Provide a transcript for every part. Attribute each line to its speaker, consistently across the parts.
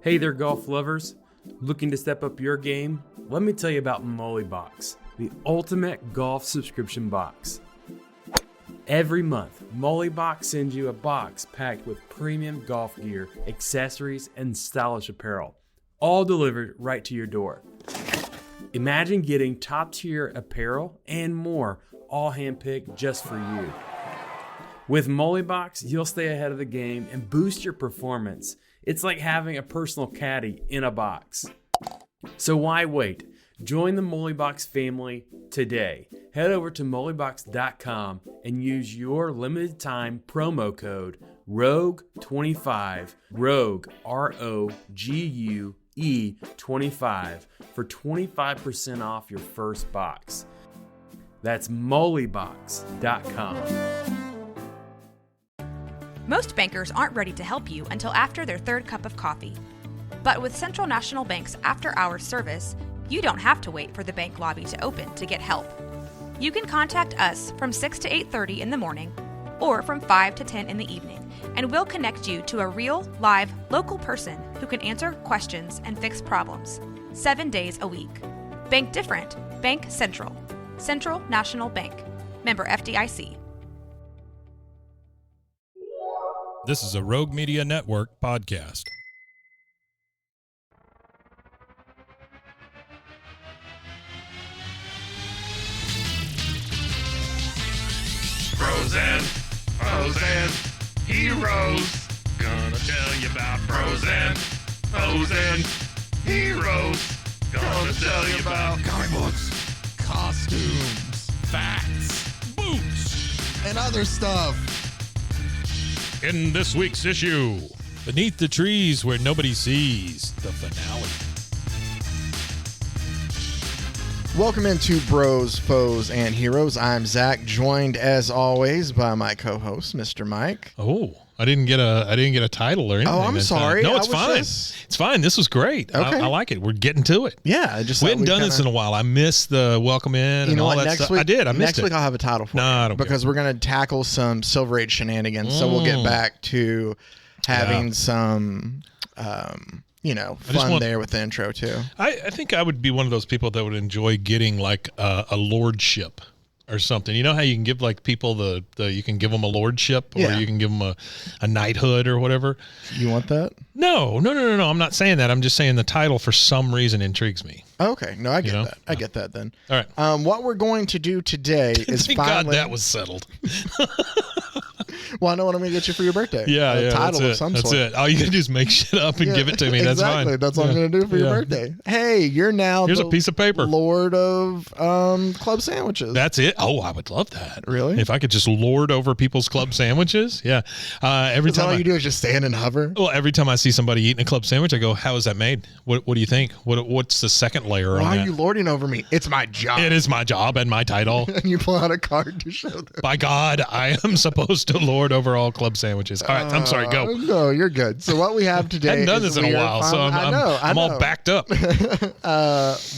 Speaker 1: Hey there, golf lovers. Looking to step up your game? Let me tell you about Mollybox, the ultimate golf subscription box. Every month, Mollybox sends you a box packed with premium golf gear, accessories, and stylish apparel, all delivered right to your door. Imagine getting top-tier apparel and more, all handpicked just for you. With Mollybox, you'll stay ahead of the game and boost your performance. It's like having a personal caddy in a box. So why wait? Join the Mollybox family today. Head over to mollybox.com and use your limited time promo code ROGUE25, ROGUE, ROGUE 25 for 25% off your first box. That's mollybox.com.
Speaker 2: Most bankers aren't ready to help you until after their third cup of coffee. But with Central National Bank's after-hours service, you don't have to wait for the bank lobby to open to get help. You can contact us from 6 to 8:30 in the morning or from 5 to 10 in the evening, and we'll connect you to a real, live, local person who can answer questions and fix problems 7 days a week. Bank different. Bank Central. Central National Bank. Member FDIC.
Speaker 3: This is a Rogue Media Network podcast.
Speaker 4: Frozen heroes. Gonna tell you about frozen heroes. Gonna tell you about
Speaker 5: comic books, costumes,
Speaker 3: Facts, boots.
Speaker 5: and other stuff.
Speaker 3: In this week's issue, Beneath the Trees Where Nobody Sees, the finale.
Speaker 5: Welcome into Bros, Foes, and Heroes. I'm Zach, joined as always by my co-host, Mr. Mike.
Speaker 3: Oh, I didn't get a title or anything.
Speaker 5: Oh, I'm sorry.
Speaker 3: No, it's
Speaker 5: I was
Speaker 3: fine.
Speaker 5: just-
Speaker 3: It's fine. This was great.
Speaker 5: Okay.
Speaker 3: I like it. We're getting to it.
Speaker 5: Yeah, I just
Speaker 3: We
Speaker 5: thought
Speaker 3: hadn't done this in a while. I missed the welcome in and all that stuff. I did. I missed
Speaker 5: next
Speaker 3: it.
Speaker 5: week I'll have a title for
Speaker 3: No, I
Speaker 5: you
Speaker 3: don't
Speaker 5: because we're going to tackle some Silver Age shenanigans. So we'll get back to having some, fun there with the intro too.
Speaker 3: I think I would be one of those people that would enjoy getting like a lordship or something. You know how you can give like people you can give them a lordship or
Speaker 5: Yeah.
Speaker 3: you can give them a knighthood or whatever.
Speaker 5: You want that?
Speaker 3: No. I'm not saying that. I'm just saying the title for some reason intrigues me.
Speaker 5: Okay, no, I get
Speaker 3: know?
Speaker 5: that. I get that then.
Speaker 3: All right.
Speaker 5: What we're going to do today is
Speaker 3: Thank
Speaker 5: finally.
Speaker 3: God that was settled.
Speaker 5: Well, I know what I'm going to get you for your birthday.
Speaker 3: Yeah,
Speaker 5: a
Speaker 3: yeah.
Speaker 5: title
Speaker 3: that's
Speaker 5: of some
Speaker 3: That's
Speaker 5: sort.
Speaker 3: it. All you gotta do is make shit up and give it to me. That's
Speaker 5: exactly.
Speaker 3: fine.
Speaker 5: That's what I'm going to do for your
Speaker 3: Yeah.
Speaker 5: birthday. Hey, you're now
Speaker 3: Here's
Speaker 5: the
Speaker 3: a piece of paper.
Speaker 5: Lord of club sandwiches.
Speaker 3: That's it. Oh, I would love that.
Speaker 5: Really?
Speaker 3: If I could just lord over people's club sandwiches. Yeah. Every
Speaker 5: Is that
Speaker 3: time
Speaker 5: all you do is just stand and hover?
Speaker 3: Well, every time I see somebody eating a club sandwich, I go, "How is that made? What do you think? What's the second layer on
Speaker 5: Why
Speaker 3: that?"
Speaker 5: are you lording over me? It's my job.
Speaker 3: It is my job and my title.
Speaker 5: And you pull out a card to show them.
Speaker 3: By God, I am supposed to lord over all club sandwiches. All right, I'm sorry. Go.
Speaker 5: No, you're good. So what we have today
Speaker 3: I hadn't done
Speaker 5: is
Speaker 3: this in a
Speaker 5: we are
Speaker 3: while, so
Speaker 5: finally-
Speaker 3: I'm all backed up.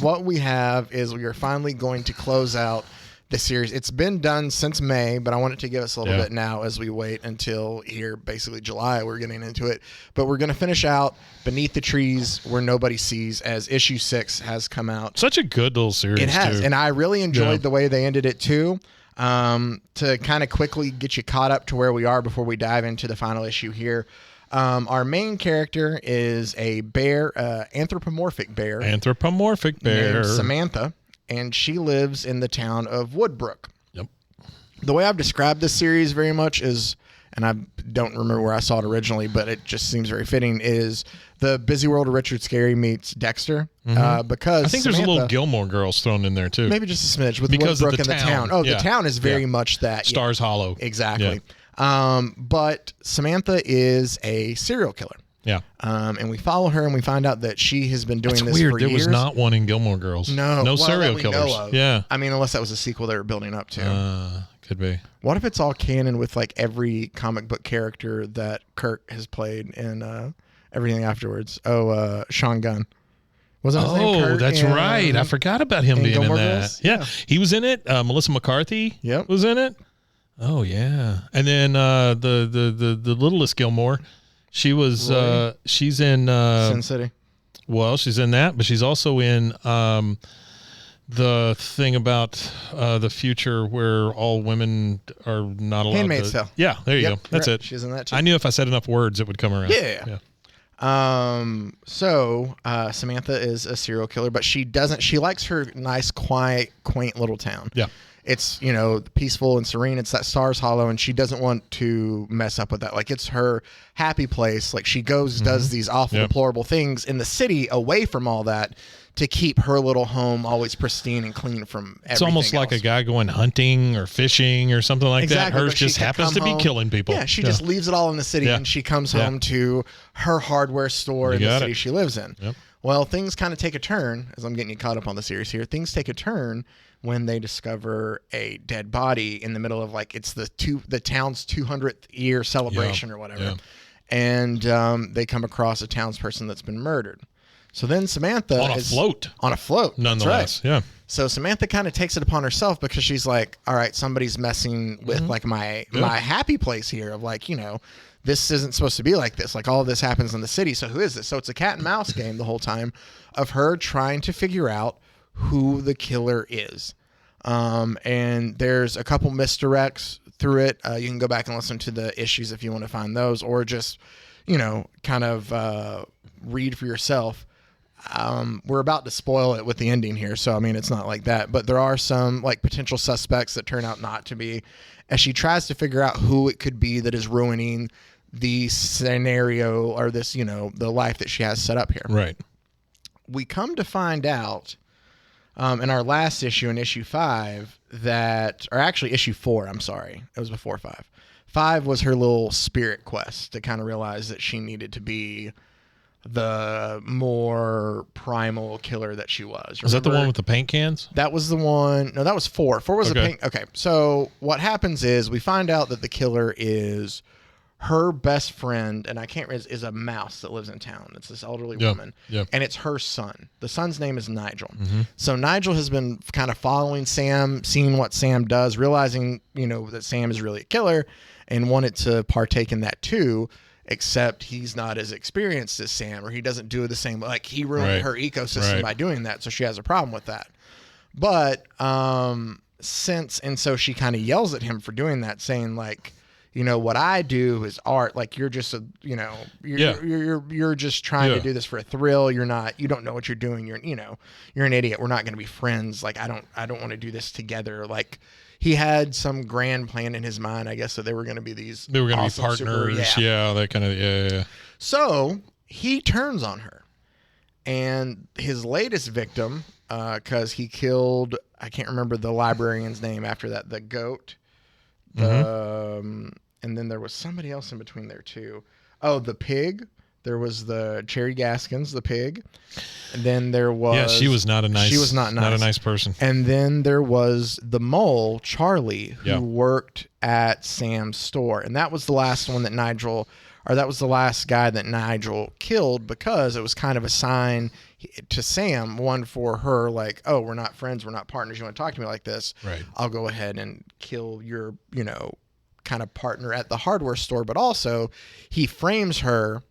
Speaker 5: What we have is we are finally going to close out the series. It's been done since May, but I want it to give us a little bit now as we wait until here, basically July. We're getting into it, but we're going to finish out Beneath the Trees Where Nobody Sees as issue 6 has come out.
Speaker 3: Such a good little series.
Speaker 5: It has,
Speaker 3: too.
Speaker 5: and I really enjoyed the way they ended it too. To kind of quickly get you caught up to where we are before we dive into the final issue here. Our main character is a bear, anthropomorphic bear.
Speaker 3: Anthropomorphic bear.
Speaker 5: Named Samantha, and she lives in the town of Woodbrook.
Speaker 3: Yep.
Speaker 5: The way I've described this series very much is, and I don't remember where I saw it originally, but it just seems very fitting, is the Busy World of Richard Scarry meets Dexter. Because
Speaker 3: I think there's a little Gilmore Girls thrown in there too.
Speaker 5: maybe just a smidge with
Speaker 3: Because of
Speaker 5: Woodbrook
Speaker 3: the
Speaker 5: and the
Speaker 3: town.
Speaker 5: town. Oh,
Speaker 3: Yeah.
Speaker 5: the town is very
Speaker 3: Yeah.
Speaker 5: much that. yeah.
Speaker 3: Stars Hollow.
Speaker 5: Exactly. But Samantha is a serial killer.
Speaker 3: Yeah.
Speaker 5: And we follow her and we find out that she has been doing
Speaker 3: It's
Speaker 5: this
Speaker 3: weird.
Speaker 5: for
Speaker 3: There
Speaker 5: years.
Speaker 3: was not one in Gilmore Girls.
Speaker 5: No.
Speaker 3: No
Speaker 5: well,
Speaker 3: serial
Speaker 5: that we
Speaker 3: killers.
Speaker 5: know of.
Speaker 3: Yeah.
Speaker 5: I mean, unless that was a sequel they were building up to.
Speaker 3: Could be.
Speaker 5: What if it's all canon with like every comic book character that Kirk has played in everything afterwards? Oh, Sean Gunn. Wasn't his name Kirk
Speaker 3: that's
Speaker 5: in,
Speaker 3: right. I forgot about him
Speaker 5: in
Speaker 3: being in
Speaker 5: Gilmore
Speaker 3: that.
Speaker 5: Girls?
Speaker 3: Yeah.
Speaker 5: Yeah.
Speaker 3: He was in it. Melissa McCarthy
Speaker 5: Yep.
Speaker 3: was in it. Oh, yeah. And then the littlest Gilmore, She was.
Speaker 5: Rory?
Speaker 3: She's in.
Speaker 5: Sin City.
Speaker 3: Well, she's in that, but she's also in the thing about the future where all women are not allowed.
Speaker 5: Handmaid's
Speaker 3: to.
Speaker 5: Tale.
Speaker 3: Yeah, there you
Speaker 5: Yep,
Speaker 3: go. That's
Speaker 5: right.
Speaker 3: it.
Speaker 5: She's in that too.
Speaker 3: I knew if I said enough words, it would come around.
Speaker 5: Yeah. So Samantha is a serial killer, but she likes her nice, quiet, quaint little town.
Speaker 3: Yeah.
Speaker 5: It's, peaceful and serene. It's that Stars Hollow, and she doesn't want to mess up with that. Like, it's her happy place. Like, she does these awful, deplorable things in the city away from all that to keep her little home always pristine and clean from everything
Speaker 3: It's almost like
Speaker 5: else.
Speaker 3: a guy going hunting or fishing or something like that. Hers
Speaker 5: but she
Speaker 3: just
Speaker 5: can
Speaker 3: happens
Speaker 5: come
Speaker 3: to be
Speaker 5: home.
Speaker 3: killing people.
Speaker 5: Yeah, she just leaves it all in the city,
Speaker 3: Yeah.
Speaker 5: and she comes
Speaker 3: Yeah.
Speaker 5: home to her hardware store in the
Speaker 3: got
Speaker 5: city
Speaker 3: it.
Speaker 5: she lives in.
Speaker 3: Yep.
Speaker 5: Well, things kind of take a turn, as I'm getting you caught up on the series here. Things take a turn when they discover a dead body in the middle of, like, it's the town's 200th year celebration or whatever.
Speaker 3: Yeah.
Speaker 5: And they come across a townsperson that's been murdered. So then Samantha
Speaker 3: On a float.
Speaker 5: On a float. That's
Speaker 3: Nonetheless,
Speaker 5: right.
Speaker 3: yeah.
Speaker 5: So Samantha kind of takes it upon herself because she's like, all right, somebody's messing with like my happy place here of like, this isn't supposed to be like this. Like, all of this happens in the city. So who is this? So it's a cat and mouse game the whole time of her trying to figure out who the killer is. And there's a couple misdirects through it. You can go back and listen to the issues if you want to find those, or just, kind of read for yourself. We're about to spoil it with the ending here, so I mean it's not like that, but there are some like potential suspects that turn out not to be, as she tries to figure out who it could be that is ruining the scenario or this, the life that she has set up here.
Speaker 3: Right.
Speaker 5: We come to find out in our last issue, in issue 5, or actually issue 4, I'm sorry, it was before 5. 5 was her little spirit quest to kind of realize that she needed to be the more primal killer that she was.
Speaker 3: Is that the
Speaker 5: Remember?
Speaker 3: one with the paint cans?
Speaker 5: That was the one. No, that was 4. 4 was
Speaker 3: Okay.
Speaker 5: a pink. Okay. So what happens is we find out that the killer is her best friend, and I can't remember, is a mouse that lives in town. It's this elderly woman.
Speaker 3: Yeah.
Speaker 5: And it's her son. The son's name is Nigel.
Speaker 3: Mm-hmm.
Speaker 5: So Nigel has been kind of following Sam, seeing what Sam does, realizing, that Sam is really a killer and wanted to partake in that too. Except he's not as experienced as Sam, or he doesn't do the same. Like, he ruined
Speaker 3: Right.
Speaker 5: her ecosystem
Speaker 3: Right.
Speaker 5: by doing that, so she has a problem with that. But so she kind of yells at him for doing that, saying like, what I do is art. Like, you're just you're just trying to do this for a thrill. You don't know what you're doing. You're an idiot. We're not going to be friends. Like, I don't want to do this together. Like, he had some grand plan in his mind, I guess, that they were going to be these.
Speaker 3: They were going to
Speaker 5: awesome,
Speaker 3: be partners. Yeah, that kind of. Yeah.
Speaker 5: So he turns on her, and his latest victim, because he killed, I can't remember the librarian's name after that, the goat. And then there was somebody else in between there too. Oh, the pig. There was the Cherry Gaskins, the pig. And then there was...
Speaker 3: Yeah, she was not a nice...
Speaker 5: She was not nice.
Speaker 3: Not a nice person.
Speaker 5: And then there was the mole, Charlie, who worked at Sam's store. And that was the last one that that was the last guy that Nigel killed, because it was kind of a sign to Sam, one for her, like, oh, we're not friends, we're not partners, you want to talk to me like this?
Speaker 3: Right.
Speaker 5: I'll go ahead and kill your, kind of partner at the hardware store. But also, he frames her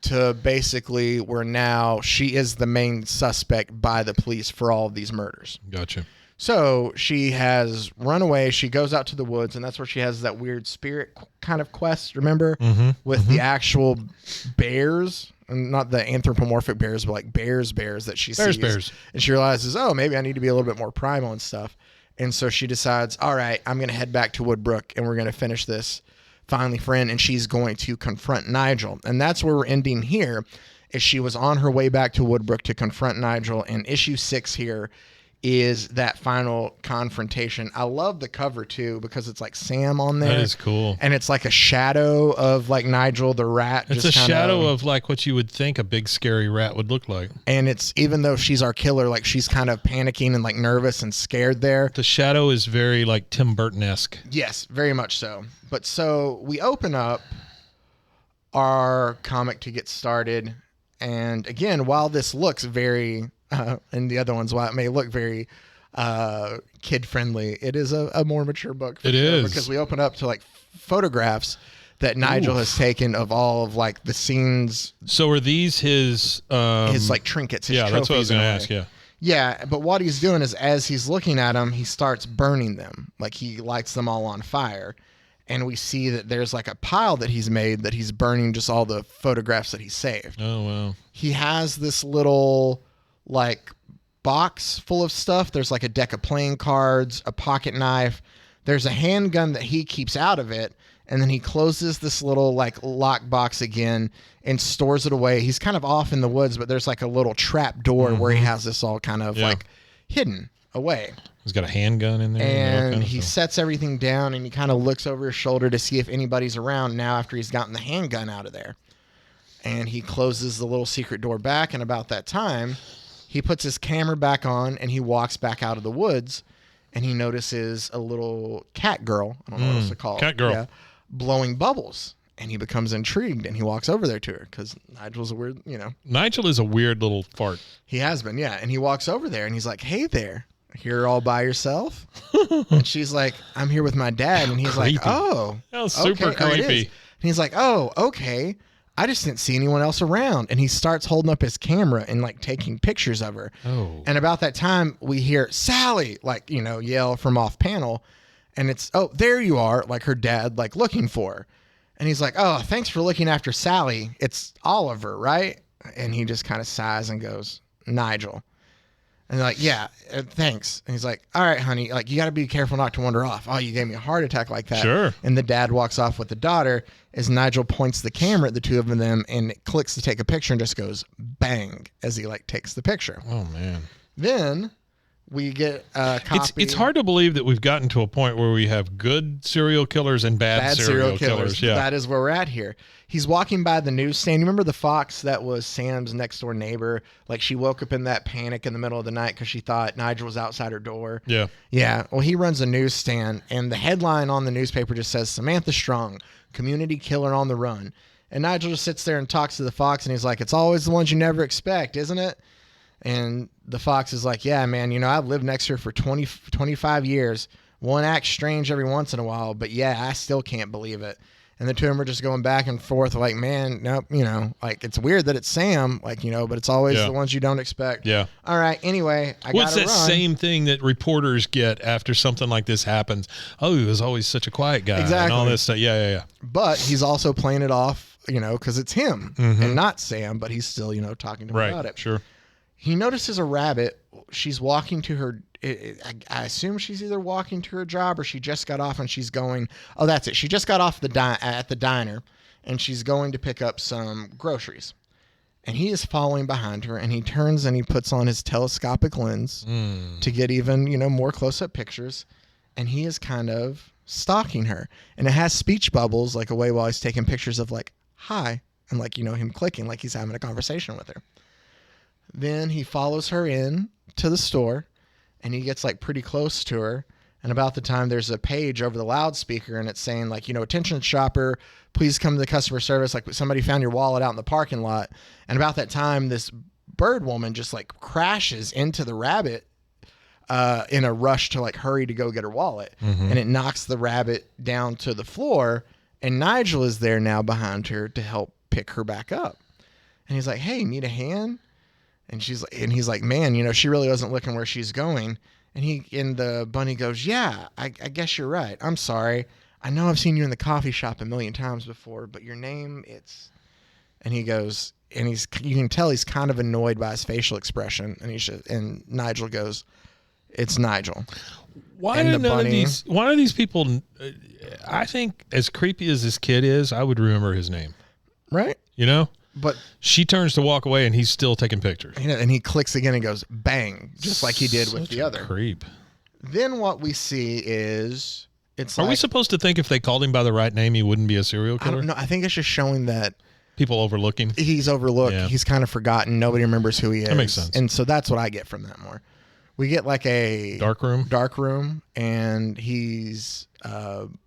Speaker 5: to basically where now she is the main suspect by the police for all of these murders.
Speaker 3: Gotcha.
Speaker 5: So she has run away. She goes out to the woods, and that's where she has that weird spirit kind of quest, remember? With the actual bears, and not the anthropomorphic bears, but like bears that she sees.
Speaker 3: Bears.
Speaker 5: And she realizes, oh, maybe I need to be a little bit more primal and stuff. And so she decides, all right, I'm going to head back to Woodbrook, and we're going to finish this Finally Friend, and she's going to confront Nigel. And that's where we're ending here, is she was on her way back to Woodbrook to confront Nigel, and issue 6 here is that final confrontation. I love the cover too, because it's like Sam on there.
Speaker 3: That is cool.
Speaker 5: And it's like a shadow of like Nigel the rat.
Speaker 3: It's a shadow of like what you would think a big scary rat would look like.
Speaker 5: And it's, even though she's our killer, like she's kind of panicking and like nervous and scared there.
Speaker 3: The shadow is very like Tim Burton-esque.
Speaker 5: Yes, very much so. But so we open up our comic to get started. And again, while this looks very... and the other ones, while it may look very kid friendly, it is a more mature book.
Speaker 3: It is.
Speaker 5: Because we open up to like photographs that Nigel has taken of all of like the scenes.
Speaker 3: So are these his
Speaker 5: like trinkets? His
Speaker 3: yeah, that's what I was
Speaker 5: trophies
Speaker 3: going to
Speaker 5: and
Speaker 3: ask. Yeah.
Speaker 5: Yeah, but what he's doing is as he's looking at them, he starts burning them. Like he lights them all on fire. And we see that there's like a pile that he's made that he's burning just all the photographs that he saved.
Speaker 3: Oh, wow.
Speaker 5: He has this little like box full of stuff. There's like a deck of playing cards, a pocket knife. There's a handgun that he keeps out of it. And then he closes this little like lock box again and stores it away. He's kind of off in the woods, but there's like a little trap door where he has this all kind of like hidden away.
Speaker 3: He's got a handgun in there.
Speaker 5: And he sets everything down and he kind of looks over his shoulder to see if anybody's around now after he's gotten the handgun out of there. And he closes the little secret door back. And about that time, he puts his camera back on and he walks back out of the woods and he notices a little cat girl. I don't know what else to call it.
Speaker 3: Cat girl.
Speaker 5: Yeah, blowing bubbles. And he becomes intrigued and he walks over there to her because Nigel's a weird,
Speaker 3: Nigel is a weird little fart.
Speaker 5: He has been, yeah. And he walks over there and he's like, hey there. Here all by yourself? And she's like, I'm here with my dad. And he's
Speaker 3: Creepy.
Speaker 5: like, oh.
Speaker 3: That was super
Speaker 5: okay. Oh, it is.
Speaker 3: creepy.
Speaker 5: And he's like, oh, okay. I just didn't see anyone else around. And he starts holding up his camera and like taking pictures of her.
Speaker 3: Oh.
Speaker 5: And about that time, we hear Sally, like, yell from off panel. And it's, oh, there you are. Like her dad, like looking for her. And he's like, oh, thanks for looking after Sally. It's Oliver, right? And he just kind of sighs and goes, Nigel. And they're like, yeah, thanks. And he's like, all right, honey, like you got to be careful not to wander off. Oh, you gave me a heart attack like that.
Speaker 3: Sure.
Speaker 5: And the dad walks off with the daughter as Nigel points the camera at the two of them and clicks to take a picture and just goes bang as he like takes the picture.
Speaker 3: Oh, man.
Speaker 5: Then we get a copy.
Speaker 3: It's hard to believe that we've gotten to a point where we have good serial killers and bad serial killers. Yeah.
Speaker 5: That is where we're at here. He's walking by the newsstand. You remember the fox that was Sam's next door neighbor? Like she woke up in that panic in the middle of the night because she thought Nigel was outside her door.
Speaker 3: Yeah.
Speaker 5: Yeah. Well, he runs a newsstand, and the headline on the newspaper just says Samantha Strong, community killer on the run. And Nigel just sits there and talks to the fox, and he's like, it's always the ones you never expect, isn't it? And the fox is like, yeah, man, I've lived next to her for 25 years. One acts strange every once in a while, but yeah, I still can't believe it. And the two of them are just going back and forth like, man, nope, like it's weird that it's Sam, like, but it's always the ones you don't expect.
Speaker 3: Yeah.
Speaker 5: All right. Anyway, I
Speaker 3: What's
Speaker 5: gotta
Speaker 3: that
Speaker 5: run.
Speaker 3: same thing that reporters get after something like this happens? Oh, he was always such a quiet guy.
Speaker 5: Exactly.
Speaker 3: And all this stuff. Yeah.
Speaker 5: But he's also playing it off, because it's him and not Sam, but he's still, talking to him about it.
Speaker 3: Sure.
Speaker 5: He notices a rabbit. She's walking to her. I assume she's either walking to her job or she just got off and she's going. Oh, that's it. She just got off at the diner and she's going to pick up some groceries. And he is following behind her and he turns and he puts on his telescopic lens to get even, more close-up pictures. And he is kind of stalking her. And it has speech bubbles like away while he's taking pictures of like, hi. And like, him clicking like he's having a conversation with her. Then he follows her in to the store and he gets like pretty close to her. And about the time there's a page over the loudspeaker and it's saying like, attention shopper, please come to the customer service. Like somebody found your wallet out in the parking lot. And about that time, this bird woman just like crashes into the rabbit in a rush to like hurry to go get her wallet. And it knocks the rabbit down to the floor. And Nigel is there now behind her to help pick her back up. And he's like, hey, need a hand? And he's like, man, she really wasn't looking where she's going. And the bunny goes, yeah, I guess you're right. I'm sorry. I know I've seen you in the coffee shop a million times before, but your name, and he goes, and you can tell he's kind of annoyed by his facial expression. And Nigel goes, it's Nigel.
Speaker 3: Why are these people, I think as creepy as this kid is, I would remember his name.
Speaker 5: Right. But
Speaker 3: she turns to walk away and he's still taking pictures.
Speaker 5: And he clicks again and goes bang, just like he did with the other.
Speaker 3: Creep.
Speaker 5: Then what we see is
Speaker 3: Are we supposed to think if they called him by the right name, he wouldn't be a serial killer?
Speaker 5: I don't know. I think it's just showing that
Speaker 3: people overlook him.
Speaker 5: He's overlooked. Yeah. He's kind of forgotten. Nobody remembers who he is.
Speaker 3: That makes sense.
Speaker 5: And so that's what I get from that more. We get like a
Speaker 3: dark room,
Speaker 5: and he's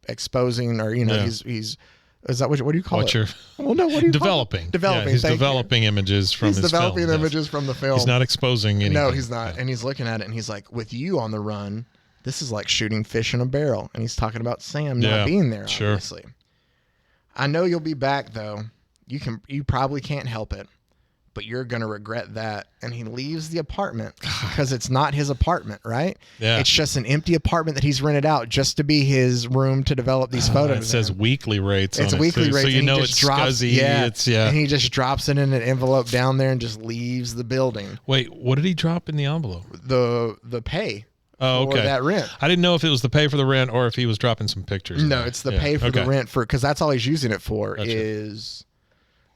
Speaker 5: exposing, or he's. Is that what do you call it? Well, no. What do you
Speaker 3: developing?
Speaker 5: Developing.
Speaker 3: Yeah, he's developing images from his film.
Speaker 5: He's developing images from the film.
Speaker 3: He's not exposing anything.
Speaker 5: No, he's not. Yeah. And he's looking at it, and he's like, "With you on the run, this is like shooting fish in a barrel." And he's talking about Sam not being there, obviously. I know you'll be back though. You probably can't help it, but you're going to regret that. And he leaves the apartment because it's not his apartment, right?
Speaker 3: Yeah.
Speaker 5: It's just an empty apartment that he's rented out just to be his room to develop these photos.
Speaker 3: It says weekly rates on
Speaker 5: it's
Speaker 3: it.
Speaker 5: weekly
Speaker 3: too,
Speaker 5: rates.
Speaker 3: so you
Speaker 5: and
Speaker 3: know
Speaker 5: he
Speaker 3: it's
Speaker 5: just drops,
Speaker 3: scuzzy.
Speaker 5: Yeah. And he just drops it in an envelope down there and just leaves the building.
Speaker 3: Wait, what did he drop in the envelope?
Speaker 5: The pay.
Speaker 3: Oh, okay.
Speaker 5: For that rent.
Speaker 3: I didn't know if it was the pay for the rent or if he was dropping some pictures.
Speaker 5: No, it's the pay for the rent for, because that's all he's using it for.
Speaker 3: Gotcha.
Speaker 5: Is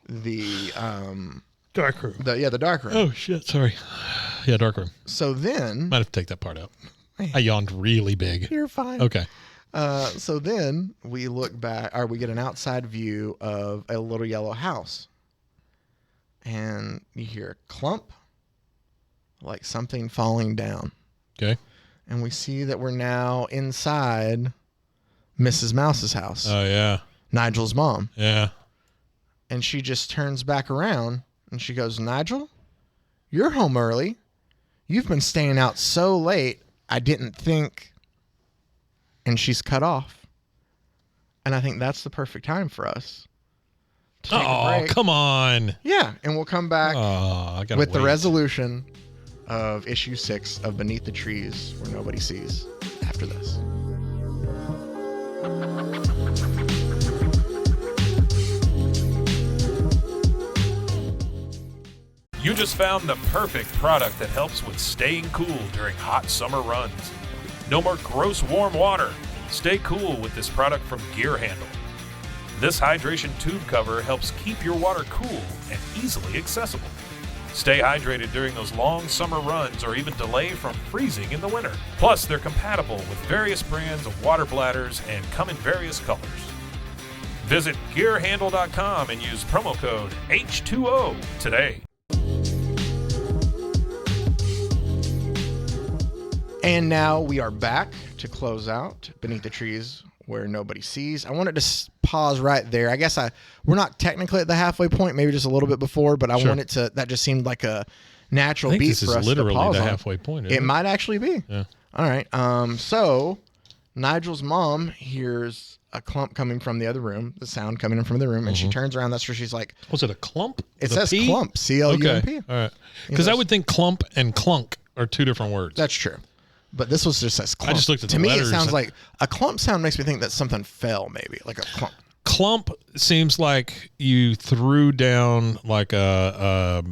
Speaker 5: the
Speaker 3: dark room.
Speaker 5: The dark room.
Speaker 3: Oh shit! Sorry. Yeah, dark room.
Speaker 5: So then
Speaker 3: Might have to take that part out. I yawned really big.
Speaker 5: you're fine.
Speaker 3: Okay.
Speaker 5: So then we look back, or we get an outside view of a little yellow house, and you hear a clump, like something falling down,
Speaker 3: Okay.
Speaker 5: and we see that we're now inside Mrs. Mouse's house,
Speaker 3: Oh yeah.
Speaker 5: Nigel's mom,
Speaker 3: Yeah.
Speaker 5: and she just turns back around and she goes, "Nigel, you're home early. You've been staying out so late. I didn't think." And she's cut off. And I think that's the perfect time for us to take a
Speaker 3: Oh,
Speaker 5: break.
Speaker 3: come on.
Speaker 5: Yeah, and we'll come back
Speaker 3: Oh, I got
Speaker 5: with the resolution of issue 6 of Beneath the Trees Where Nobody Sees after this.
Speaker 4: You just found the perfect product that helps with staying cool during hot summer runs. No more gross warm water. Stay cool with this product from Gear Handle. This hydration tube cover helps keep your water cool and easily accessible. Stay hydrated during those long summer runs or even delay from freezing in the winter. Plus, they're compatible with various brands of water bladders and come in various colors. Visit GearHandle.com and use promo code H2O today.
Speaker 5: And now we are back to close out Beneath the Trees Where Nobody Sees. I wanted to pause right there. I guess we're not technically at the halfway point, maybe just a little bit before, but I wanted to, that just seemed like a natural
Speaker 3: I think
Speaker 5: beat
Speaker 3: this
Speaker 5: for
Speaker 3: is
Speaker 5: us
Speaker 3: literally
Speaker 5: to pause
Speaker 3: the
Speaker 5: on.
Speaker 3: halfway point.
Speaker 5: It might actually be.
Speaker 3: Yeah.
Speaker 5: All right. So Nigel's mom hears a clump coming from the other room, the sound coming in from the room, and she turns around. That's where she's like,
Speaker 3: Was it a clump?
Speaker 5: it
Speaker 3: The
Speaker 5: says
Speaker 3: P?
Speaker 5: clump, C-L-U-M-P.
Speaker 3: Okay. All right. Because I would think clump and clunk are two different words.
Speaker 5: That's true. But this was just says clump.
Speaker 3: I just looked at
Speaker 5: to
Speaker 3: the
Speaker 5: me,
Speaker 3: letters.
Speaker 5: it sounds like a clump sound makes me think that something fell, maybe like a clump.
Speaker 3: Clump seems like you threw down like a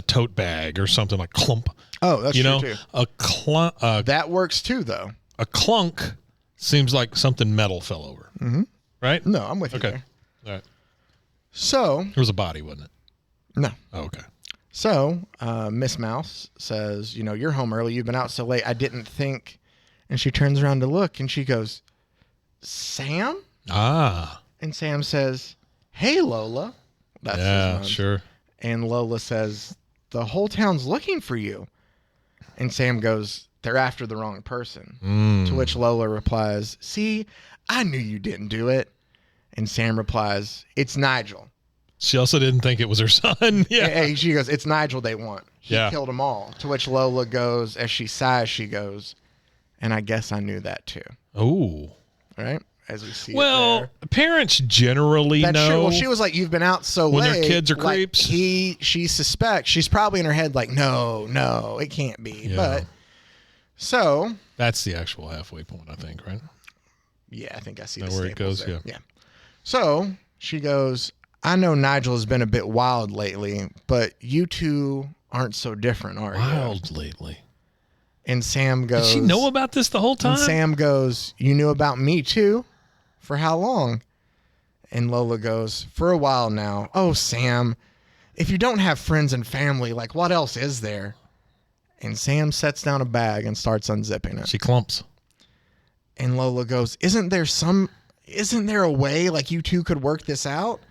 Speaker 3: tote bag or something, like clump.
Speaker 5: Oh, that's
Speaker 3: You
Speaker 5: true
Speaker 3: know,
Speaker 5: too.
Speaker 3: a clunk.
Speaker 5: That works too, though.
Speaker 3: A clunk seems like something metal fell over. Mm-hmm. Right?
Speaker 5: No, I'm with you
Speaker 3: Okay.
Speaker 5: there.
Speaker 3: All right.
Speaker 5: So,
Speaker 3: It was a body, wasn't it?
Speaker 5: no.
Speaker 3: Oh, okay.
Speaker 5: So, Miss Mouse says, you're home early. You've been out so late. I didn't think. And she turns around to look and she goes, Sam?
Speaker 3: Ah.
Speaker 5: And Sam says, hey, Lola. That's his
Speaker 3: Yeah,
Speaker 5: name.
Speaker 3: sure.
Speaker 5: And Lola says, the whole town's looking for you. And Sam goes, they're after the wrong person. To which Lola replies, see, I knew you didn't do it. And Sam replies, it's Nigel.
Speaker 3: She also didn't think it was her son. Yeah.
Speaker 5: Hey, she goes, it's Nigel they want. He
Speaker 3: Yeah.
Speaker 5: killed them all. To which Lola goes, as she sighs, she goes, and I guess I knew that too.
Speaker 3: Oh.
Speaker 5: All right? As we see it
Speaker 3: Well,
Speaker 5: there.
Speaker 3: parents generally
Speaker 5: That's
Speaker 3: know.
Speaker 5: true. Well, she was like, you've been out so
Speaker 3: When
Speaker 5: late.
Speaker 3: their kids are
Speaker 5: like,
Speaker 3: creeps.
Speaker 5: She suspects. She's probably in her head like, no, it can't be.
Speaker 3: Yeah.
Speaker 5: But, so,
Speaker 3: That's the actual halfway point, I think, right?
Speaker 5: yeah, I think I see
Speaker 3: Is
Speaker 5: the
Speaker 3: that where it
Speaker 5: staples
Speaker 3: goes?
Speaker 5: there.
Speaker 3: Yeah.
Speaker 5: So, she goes, I know Nigel has been a bit wild lately, but you two aren't so different, are you?
Speaker 3: Wild lately.
Speaker 5: And Sam goes,
Speaker 3: Did she know about this the whole time?
Speaker 5: And Sam goes, you knew about me too? For how long? And Lola goes, for a while now. Oh, Sam, if you don't have friends and family, like what else is there? And Sam sets down a bag and starts unzipping it.
Speaker 3: She clumps.
Speaker 5: And Lola goes, isn't there a way like you two could work this out?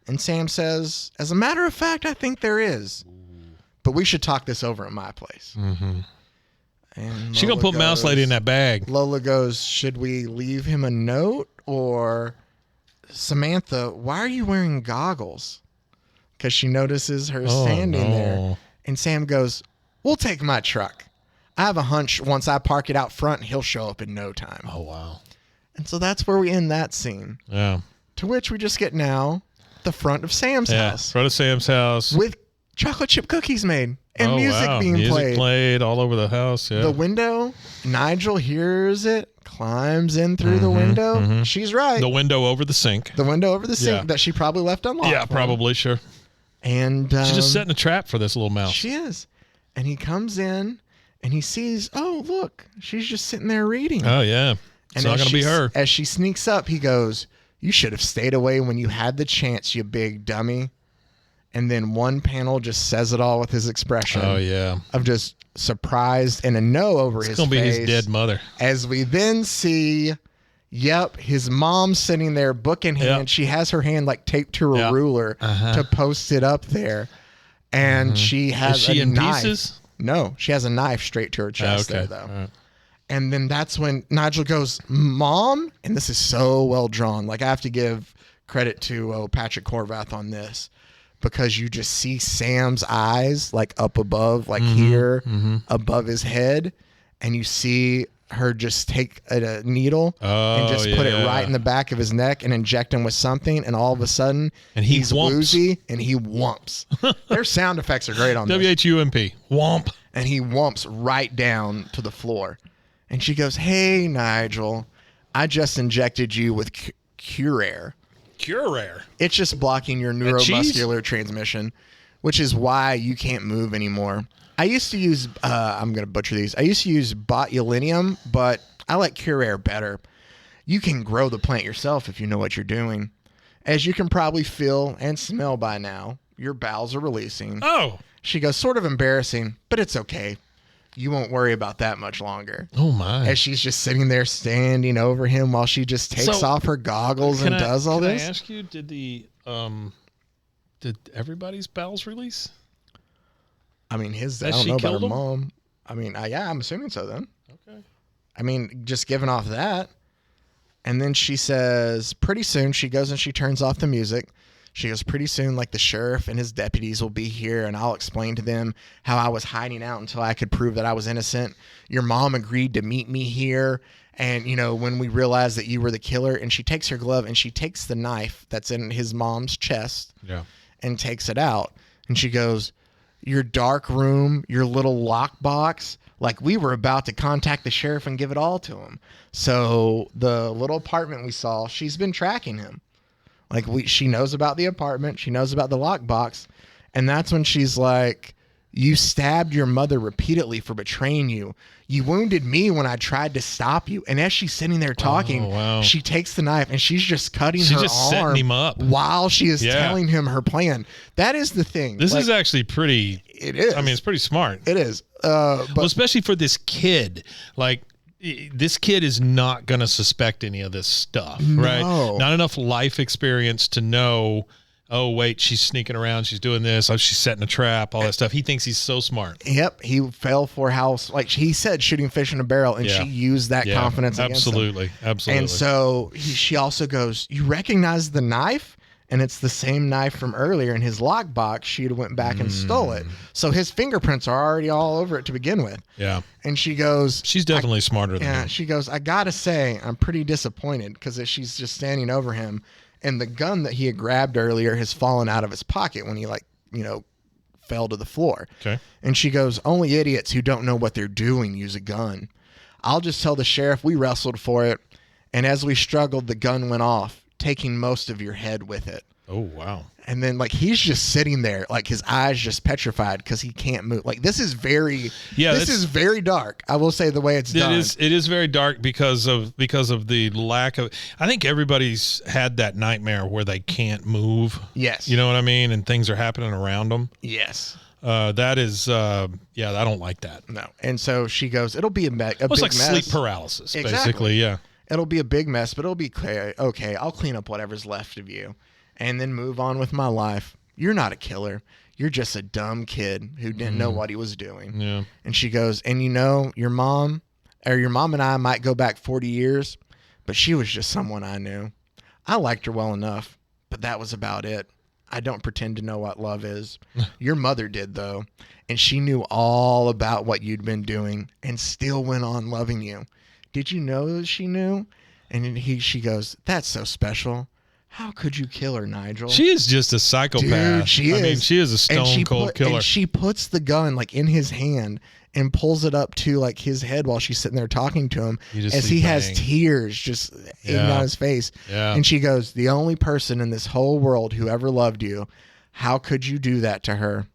Speaker 5: And Sam says, as a matter of fact, I think there is. But we should talk this over at my place.
Speaker 3: Mm-hmm.
Speaker 5: And
Speaker 3: She gonna
Speaker 5: Lola
Speaker 3: put Mouse Lady in that bag.
Speaker 5: Lola goes, should we leave him a note? Or Samantha, why are you wearing goggles? Because she notices her standing there. And Sam goes, we'll take my truck. I have a hunch once I park it out front, he'll show up in no time.
Speaker 3: Oh, wow.
Speaker 5: And so that's where we end that scene.
Speaker 3: Yeah.
Speaker 5: To To which we just get now the front of Sam's house
Speaker 3: front of Sam's house.
Speaker 5: with chocolate chip cookies made and music being
Speaker 3: music
Speaker 5: played
Speaker 3: all over the house. Yeah.
Speaker 5: The window, Nigel hears it, climbs in through the window. She's right.
Speaker 3: The window over the sink.
Speaker 5: The window over the sink that she probably left unlocked.
Speaker 3: Yeah,
Speaker 5: for
Speaker 3: probably,
Speaker 5: him.
Speaker 3: sure.
Speaker 5: And
Speaker 3: She's just setting a trap for this little mouse.
Speaker 5: She is. And he comes in and he sees, oh, look, she's just sitting there reading.
Speaker 3: Oh, yeah. It's not going to be her.
Speaker 5: As she sneaks up, he goes, you should have stayed away when you had the chance, you big dummy. And then one panel just says it all with his expression.
Speaker 3: Oh, yeah.
Speaker 5: Of just surprised and a no over his face.
Speaker 3: It's going to be his dead mother.
Speaker 5: As we then see, his mom sitting there, book in hand. Yep. She has her hand like taped to a ruler to post it up there. And she has
Speaker 3: Is she
Speaker 5: a
Speaker 3: in
Speaker 5: knife.
Speaker 3: Pieces?
Speaker 5: No, she has a knife straight to her chest there, though.
Speaker 3: Right.
Speaker 5: And then that's when Nigel goes, Mom? And this is so well drawn. Like, I have to give credit to Patrick Horvath on this, because you just see Sam's eyes like up above, like here, above his head. And you see her just take a needle and just put it right in the back of his neck and inject him with something. And all of a sudden,
Speaker 3: and
Speaker 5: he's woozy and he whumps. Their sound effects are great on this.
Speaker 3: WHUMP. Whomp.
Speaker 5: And he whumps right down to the floor. And she goes, hey, Nigel, I just injected you with Curair.
Speaker 3: Curair?
Speaker 5: It's just blocking your neuromuscular transmission, which is why you can't move anymore. I used to use, I'm going to butcher these. I used to use botulinum, but I like Curair better. You can grow the plant yourself if you know what you're doing. As you can probably feel and smell by now, your bowels are releasing.
Speaker 3: Oh.
Speaker 5: She goes, sort of embarrassing, but it's okay. You won't worry about that much longer.
Speaker 3: Oh, my.
Speaker 5: As she's just sitting there standing over him while she just takes off her goggles and does all this.
Speaker 3: Can I ask you, did everybody's bowels release?
Speaker 5: I mean, I don't know about her mom. I mean, I'm assuming so then.
Speaker 3: Okay.
Speaker 5: I mean, just giving off that. And then she says, pretty soon, she goes and she turns off the music. She goes, pretty soon, like the sheriff and his deputies will be here, and I'll explain to them how I was hiding out until I could prove that I was innocent. Your mom agreed to meet me here. And, when we realized that you were the killer, and she takes her glove and she takes the knife that's in his mom's chest and takes it out. And she goes, your dark room, your little lockbox, like we were about to contact the sheriff and give it all to him. So the little apartment we saw, she's been tracking him. Like she knows about the apartment. She knows about the lockbox. And that's when she's like, you stabbed your mother repeatedly for betraying you. You wounded me when I tried to stop you. And as she's sitting there talking, she takes the knife and she's just cutting her arm
Speaker 3: setting him up
Speaker 5: while she is telling him her plan. That is the thing.
Speaker 3: This is actually pretty.
Speaker 5: It is.
Speaker 3: I mean, it's pretty smart.
Speaker 5: It is.
Speaker 3: But especially for this kid. Like, this kid is not going to suspect any of this stuff, right? Not enough life experience to know, oh, wait, she's sneaking around. She's doing this. Oh, she's setting a trap, all that stuff. He thinks he's so smart.
Speaker 5: Yep. He fell for like he said, shooting fish in a barrel, and she used that confidence against him.
Speaker 3: Absolutely.
Speaker 5: And so she also goes, you recognize the knife? And it's the same knife from earlier in his lockbox. She went back and stole it. So his fingerprints are already all over it to begin with.
Speaker 3: Yeah.
Speaker 5: And she goes...
Speaker 3: She's definitely smarter than him.
Speaker 5: She goes, I got to say, I'm pretty disappointed because she's just standing over him. And the gun that he had grabbed earlier has fallen out of his pocket when he, fell to the floor.
Speaker 3: Okay.
Speaker 5: And she goes, only idiots who don't know what they're doing use a gun. I'll just tell the sheriff we wrestled for it. And as we struggled, the gun went off, taking most of your head with it.
Speaker 3: Oh, wow.
Speaker 5: And then, he's just sitting there, his eyes just petrified because he can't move. This is very, this is very dark. I will say the way it's done.
Speaker 3: It is very dark because of the lack of. I think everybody's had that nightmare where they can't move.
Speaker 5: Yes.
Speaker 3: You know what I mean? And things are happening around them.
Speaker 5: Yes.
Speaker 3: That is, I don't like that.
Speaker 5: No. And so she goes, it'll be a big
Speaker 3: it's like
Speaker 5: mess.
Speaker 3: Sleep paralysis, basically. Yeah.
Speaker 5: It'll be a big mess, but it'll be clear. Okay, I'll clean up whatever's left of you and then move on with my life. You're not a killer. You're just a dumb kid who didn't know what he was doing.
Speaker 3: Yeah.
Speaker 5: And she goes, and your mom and I might go back 40 years, but she was just someone I knew. I liked her well enough, but that was about it. I don't pretend to know what love is. Your mother did, though, and she knew all about what you'd been doing and still went on loving you. Did you know that she knew? And she goes, that's so special. how could you kill her, Nigel?
Speaker 3: She is just a psychopath.
Speaker 5: Dude, she is.
Speaker 3: I mean, she is a stone cold killer.
Speaker 5: And she puts the gun like in his hand and pulls it up to like his head while she's sitting there talking to him as he has tears just hanging on his face.
Speaker 3: Yeah.
Speaker 5: And she goes, the only person in this whole world who ever loved you, how could you do that to her?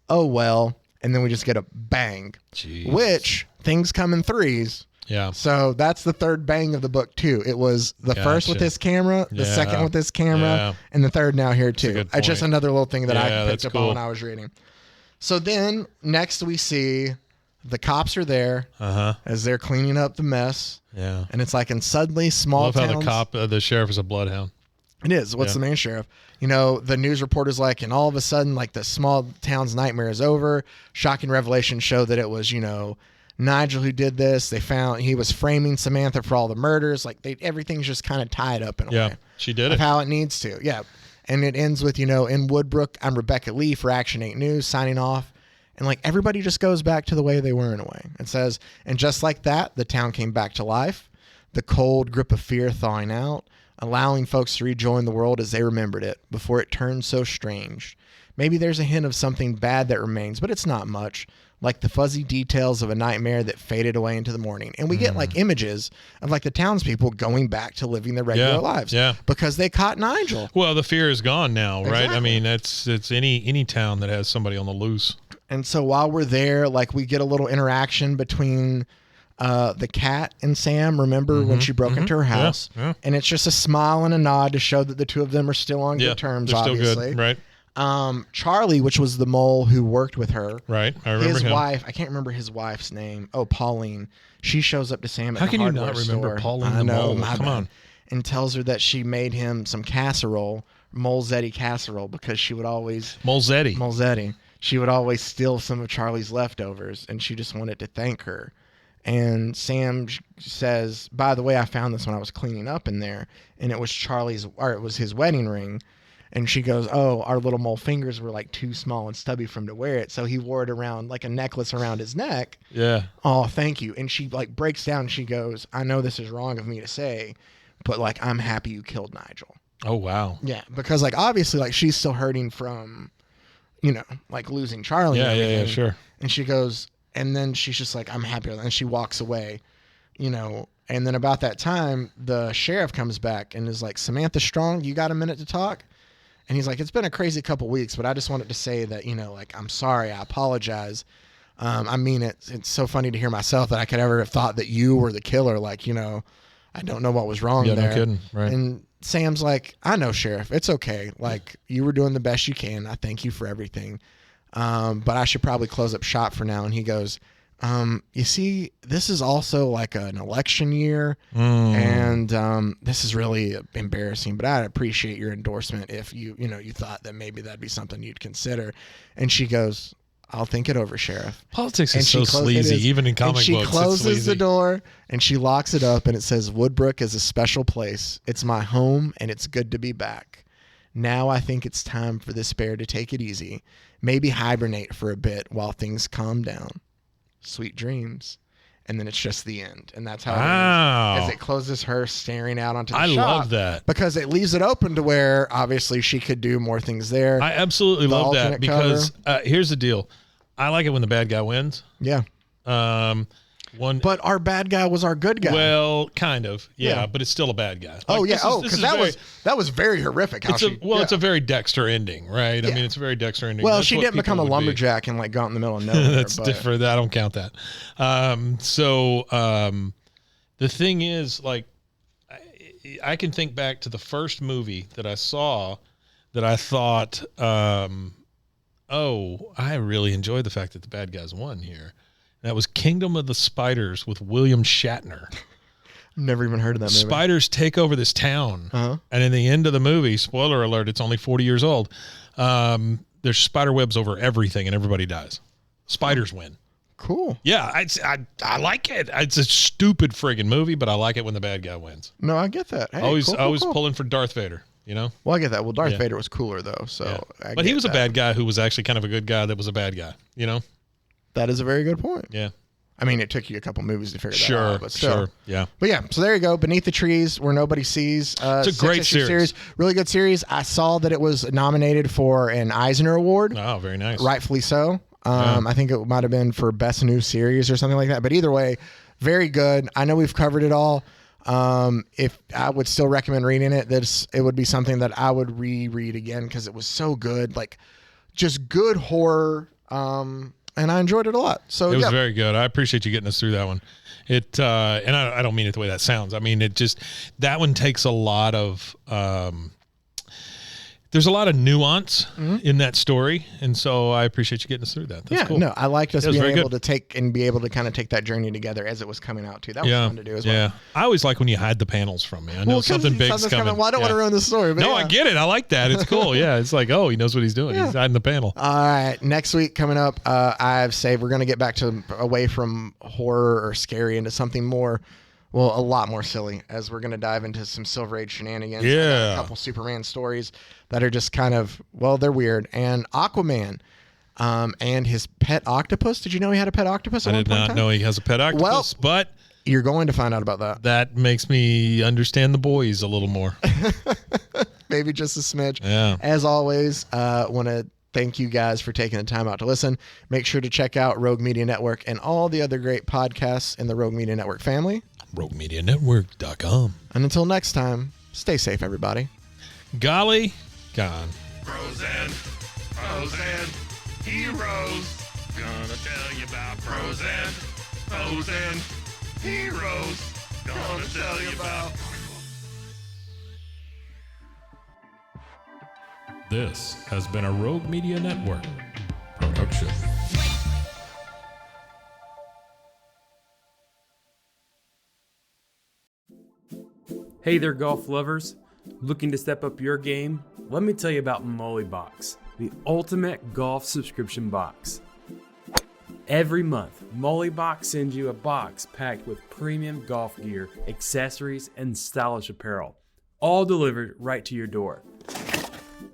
Speaker 5: Oh, well. And then we just get a bang,
Speaker 3: Jeez.
Speaker 5: which things come in threes.
Speaker 3: Yeah.
Speaker 5: So that's the third bang of the book too. It was the first with this camera, the second with this camera, and the third now here too. Just another little thing that I picked up on when I was reading. So then next we see the cops are there as they're cleaning up the mess.
Speaker 3: Yeah.
Speaker 5: And it's like in suddenly small towns.
Speaker 3: How the sheriff is a bloodhound.
Speaker 5: It is. What's the main sheriff? You know, the news reporter's like, and all of a sudden, like the small town's nightmare is over. Shocking revelations show that it was, you know, Nigel who did this. They found he was framing Samantha for all the murders. Like everything's just kind of tied up in a way.
Speaker 3: She did it.
Speaker 5: How it needs to. Yeah. And it ends with, you know, in Woodbrook, I'm Rebecca Lee for Action 8 News signing off. And like everybody just goes back to the way they were in a way. It says, and just like that, the town came back to life. The cold grip of fear thawing out, allowing folks to rejoin the world as they remembered it before it turned so strange. Maybe there's a hint of something bad that remains, but it's not much. Like the fuzzy details of a nightmare that faded away into the morning. And we get like images of like the townspeople going back to living their regular lives because they caught Nigel.
Speaker 3: Well, the fear is gone now, right? I mean, it's any town that has somebody on the loose.
Speaker 5: And so while we're there, like we get a little interaction between the cat and Sam. Remember when she broke into her house?
Speaker 3: Yeah.
Speaker 5: And it's just a smile and a nod to show that the two of them are still on good terms,
Speaker 3: they're
Speaker 5: obviously.
Speaker 3: Still good, right?
Speaker 5: Charlie, which was the mole who worked with her.
Speaker 3: Right. I remember
Speaker 5: his
Speaker 3: him.
Speaker 5: wife, I can't remember his wife's name. Oh, Pauline. She shows up to Sam at
Speaker 3: How
Speaker 5: the
Speaker 3: can you
Speaker 5: hardware
Speaker 3: not remember
Speaker 5: store.
Speaker 3: Pauline
Speaker 5: I
Speaker 3: the
Speaker 5: know,
Speaker 3: mole?
Speaker 5: my
Speaker 3: Come
Speaker 5: bad.
Speaker 3: on.
Speaker 5: And tells her that she made him some casserole, Molezetti casserole, because she would always... Molezetti. She would always steal some of Charlie's leftovers, and she just wanted to thank her. And Sam says, by the way, I found this when I was cleaning up in there, and it was it was his wedding ring. And she goes, oh, our little mole fingers were like too small and stubby for him to wear it. So he wore it around like a necklace around his neck.
Speaker 3: Yeah.
Speaker 5: Oh, thank you. And she like breaks down and she goes, I know this is wrong of me to say, but like, I'm happy you killed Nigel.
Speaker 3: Oh, wow.
Speaker 5: Yeah. Because like, obviously like she's still hurting from, you know, like losing Charlie.
Speaker 3: Yeah, sure.
Speaker 5: And she goes, and then she's just like, I'm happy. And she walks away, you know. And then about that time, the sheriff comes back and is like, Samantha Strong, you got a minute to talk? And he's like, it's been a crazy couple weeks, but I just wanted to say that, you know, like, I'm sorry. I apologize. I mean, it's so funny to hear myself that I could ever have thought that you were the killer. Like, you know, I don't know what was wrong there.
Speaker 3: No kidding. Right.
Speaker 5: And Sam's like, I know, Sheriff. It's okay. Like, you were doing the best you can. I thank you for everything. But I should probably close up shop for now. And he goes, you see, this is also like an election year, and this is really embarrassing, but I'd appreciate your endorsement if you thought that maybe that'd be something you'd consider. And she goes, I'll think it over, Sheriff.
Speaker 3: Politics is so sleazy, even in comic books.
Speaker 5: And she closes the door, and she locks it up, and it says, Woodbrook is a special place. It's my home, and it's good to be back. Now I think it's time for this bear to take it easy, maybe hibernate for a bit while things calm down. Sweet dreams. And then it's just the end. And that's how it ends, as it closes her staring out onto the shop. I
Speaker 3: love that.
Speaker 5: Because it leaves it open to where obviously she could do more things there.
Speaker 3: I absolutely love that because here's the deal. I like it when the bad guy wins.
Speaker 5: Yeah. But our bad guy was our good guy.
Speaker 3: Well, kind of. Yeah, but it's still a bad guy.
Speaker 5: Like, because that was very horrific.
Speaker 3: It's a very Dexter ending, right? Yeah. I mean, it's a very Dexter ending.
Speaker 5: Well, she didn't become a lumberjack and like go out in the middle of nowhere.
Speaker 3: That's different. I don't count that. The thing is, like, I can think back to the first movie that I saw that I thought, I really enjoyed the fact that the bad guys won here. That was Kingdom of the Spiders with William Shatner.
Speaker 5: Never even heard of that movie.
Speaker 3: Spiders take over this town. And in the end of the movie, spoiler alert, it's only 40 years old. There's spider webs over everything and everybody dies. Spiders win.
Speaker 5: Cool.
Speaker 3: Yeah, I like it. It's a stupid friggin' movie, but I like it when the bad guy wins.
Speaker 5: No, I get that. Hey,
Speaker 3: always pulling for Darth Vader, you know?
Speaker 5: Well, I get that. Well, Darth Vader was cooler, though. So,
Speaker 3: but he was a bad guy who was actually kind of a good guy that was a bad guy, you know?
Speaker 5: That is a very good point.
Speaker 3: Yeah.
Speaker 5: I mean, it took you a couple movies to figure that
Speaker 3: Sure,
Speaker 5: out, but still.
Speaker 3: sure, yeah.
Speaker 5: But yeah, so there you go. Beneath the Trees, Where Nobody Sees.
Speaker 3: It's a great
Speaker 5: 6-issue
Speaker 3: series.
Speaker 5: Really good series. I saw that it was nominated for an Eisner Award.
Speaker 3: Oh, very nice.
Speaker 5: Rightfully so. I think it might have been for Best New Series or something like that. But either way, very good. I know we've covered it all. If I would still recommend reading it, it would be something that I would reread again because it was so good. Like, just good horror. And I enjoyed it a lot. So
Speaker 3: it was very good. I appreciate you getting us through that one. And I don't mean it the way that sounds. I mean, that one takes a lot of, there's a lot of nuance in that story. And so I appreciate you getting us through that. That's cool.
Speaker 5: No, I liked us
Speaker 3: was
Speaker 5: being
Speaker 3: very
Speaker 5: able
Speaker 3: good.
Speaker 5: to be able to kind of take that journey together as it was coming out too. That was fun to do as well.
Speaker 3: Yeah. I always like when you hide the panels from me. I know something big's coming.
Speaker 5: Well, I don't want to ruin the story. But
Speaker 3: No,
Speaker 5: yeah.
Speaker 3: I get it. I like that. It's cool. Yeah. It's like, oh, he knows what he's doing. He's hiding the panel.
Speaker 5: All right, next week coming up, I've saved. We're going to get back to away from horror or scary into something more, well, a lot more silly, as we're going to dive into some Silver Age shenanigans. I got a couple Superman stories that are just kind of, well, they're weird. And Aquaman, and his pet octopus. Did you know he had a pet octopus?
Speaker 3: I did not know he has a pet octopus, but
Speaker 5: you're going to find out about that.
Speaker 3: that makes me understand the boys a little more.
Speaker 5: Maybe just a smidge.
Speaker 3: Yeah.
Speaker 5: As always, want to thank you guys for taking the time out to listen. Make sure to check out Rogue Media Network and all the other great podcasts in the Rogue Media Network family.
Speaker 3: RogueMediaNetwork.com.
Speaker 5: And until next time, stay safe, everybody.
Speaker 3: Golly gone.
Speaker 4: Frozen heroes. Gonna tell you about frozen heroes. Gonna tell you about. This has been a Rogue Media Network production.
Speaker 1: Hey there, golf lovers. Looking to step up your game? Let me tell you about Mollybox, the ultimate golf subscription box. Every month, Mollybox sends you a box packed with premium golf gear, accessories, and stylish apparel, all delivered right to your door.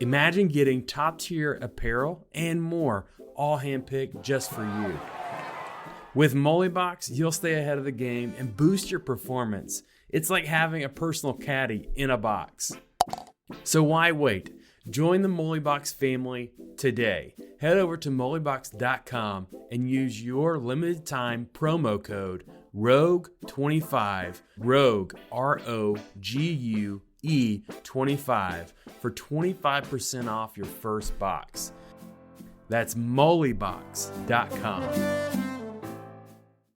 Speaker 1: Imagine getting top-tier apparel and more, all handpicked just for you. With Mollybox, you'll stay ahead of the game and boost your performance. It's like having a personal caddy in a box. So why wait? Join the Mollybox family today. Head over to mollybox.com and use your limited time promo code ROGUE25, ROGUE, ROGUE 25 for 25% off your first box. That's mollybox.com.